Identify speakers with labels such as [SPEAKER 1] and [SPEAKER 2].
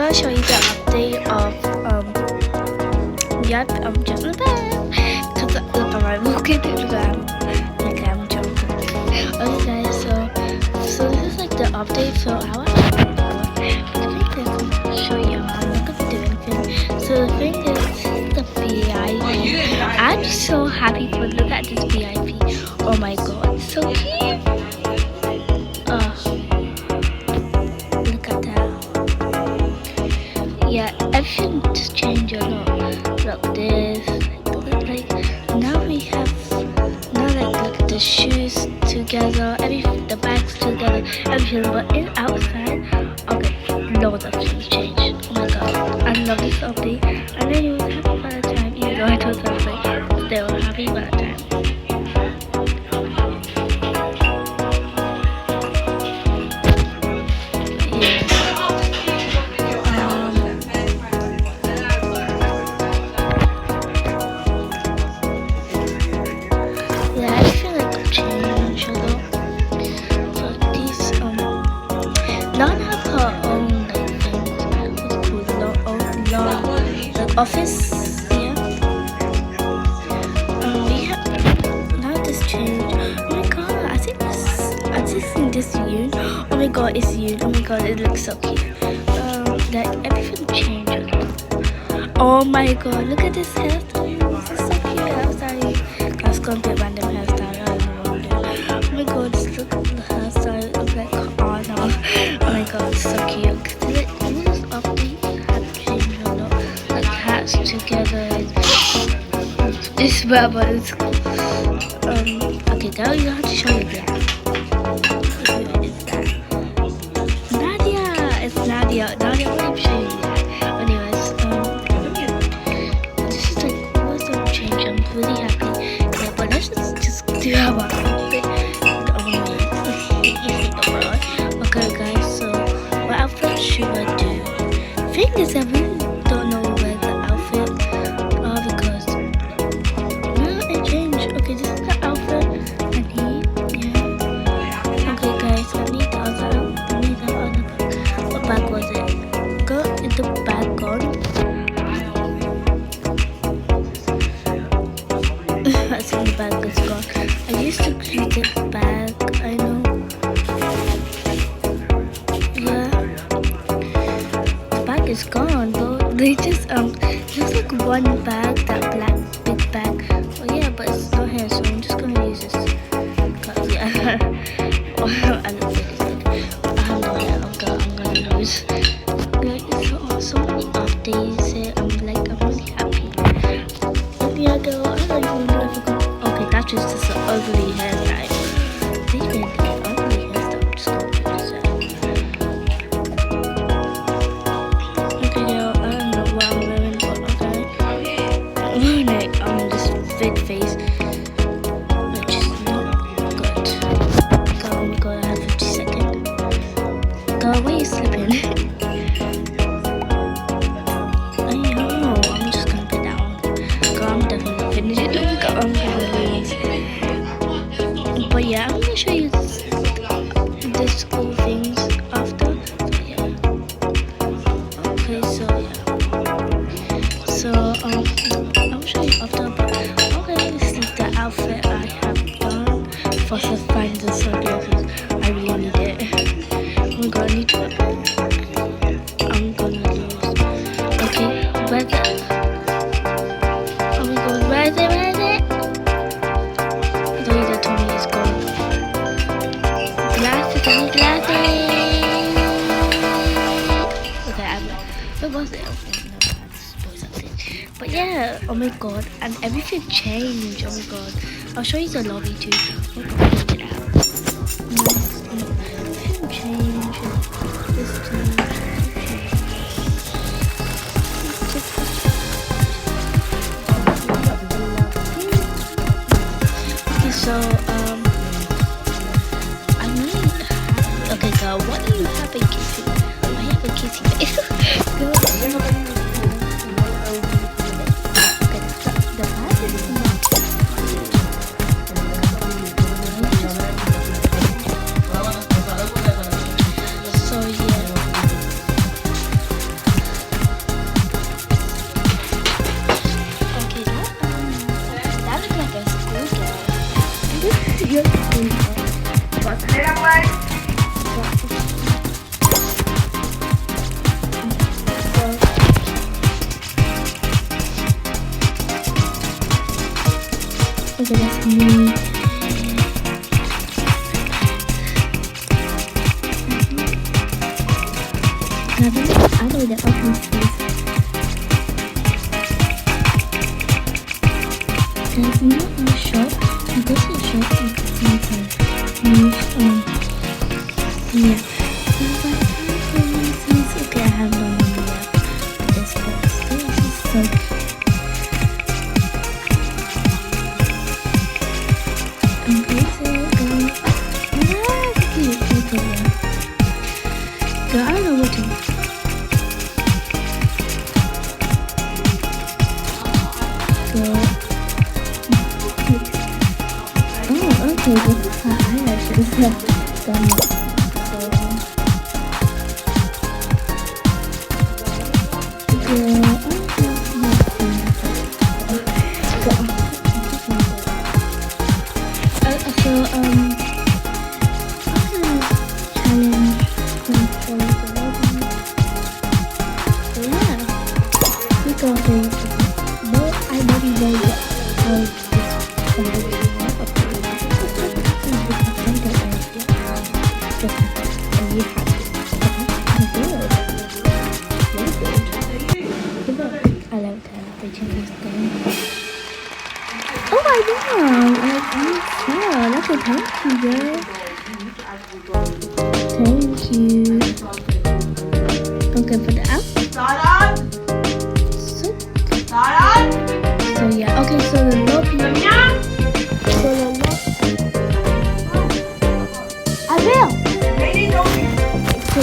[SPEAKER 1] gonna show you the update of yep, I'm just in the bed because look, I'm walking through the ground like I'm jumping. Okay guys, so this is like the update. So I want to show you how I'm not gonna do anything. So the thing is, this is the VIP. I'm so happy for look at this VIP. Oh my god, it's so cute. Look at that. Yeah, everything just changed a lot. Look this, like now we have like the shoes together, everything, the bags together, everything. But in outside, okay, loads of things changed. Oh my god, I love this update. And then it was happy Valentine, even though I told them like they were happy Valentine. None have her own like things. What's called like office. Yeah. We have now this change. Oh my god! I think this Yoon. Oh my god, it's Yoon. Oh my god, it looks so cute. Like everything changed. Oh my god, look at this hairstyle. This is so cute hairstyle. That's gonna be a random hairstyle. I don't know what I'm doing. Oh my god, just look at the hairstyle. It's like oh no. Oh my god, it's so cute. Like all this update have changed a lot. Like hats together. This rubber is okay, now you have to show you that. Nadia, what I'm showing you that. Anyways, this is like awesome change. I'm really happy. Yeah, but let's just do our outfit. Okay guys, so what outfit should I do? Thing is, I really don't know where the outfit because it changed. Okay, this is the outfit I need. Yeah. Okay guys, I need the other bag. What bag was it? Go in the bag on. I think the bag is gone. I used to use this bag, I know. Is gone though. They just there's like one bag, that black big bag. Oh yeah, but it's not here, so I'm just gonna use this. Cause yeah, I look really good. I have no idea. I'm gonna lose. Like it's so many updates here. I'm really happy. But yeah, girl, I don't even know if I can. Okay, that's just an ugly hairstyle. They didn't get ugly hairstyle. I'm just gonna do this. Big face, which is not good. Oh my god, I have 50 seconds. Girl, where you slipping? I know, I'm just gonna put down. Girl, I'm definitely finishing it. Girl, I'm gonna leave. But yeah, I'm gonna show you this cool things after. So yeah. Okay, so yeah. So I'll show you after. This is the outfit I have done for find the sunglasses. I really need it. I'm gonna need to. I'm gonna lose. Okay, where's it? Oh my god, where is it? The way that Tony is gone. Glasses. Okay, where was it? But yeah, oh my god, and everything changed. Oh my god, I'll show you the lobby too. Oh god, check it out. Everything changed. This changed. Okay, so I really okay, girl, what do you have a kissing? I have a kissing face. Girl, okay, that's me. I know the open space. There's not a shop. You go to the shop and you can yeah. Okay, I have no idea what this was. This is so cute. I'm crazy, girl. Ah, it's cute. Okay, yeah. Girl, I don't know what to do. Girl. Oh, okay, this is her eyelashes. Girl, oh my god! Like, oh, thank you, girl. Thank you. Okay, put it out. So yeah, okay, so the low people. I will. So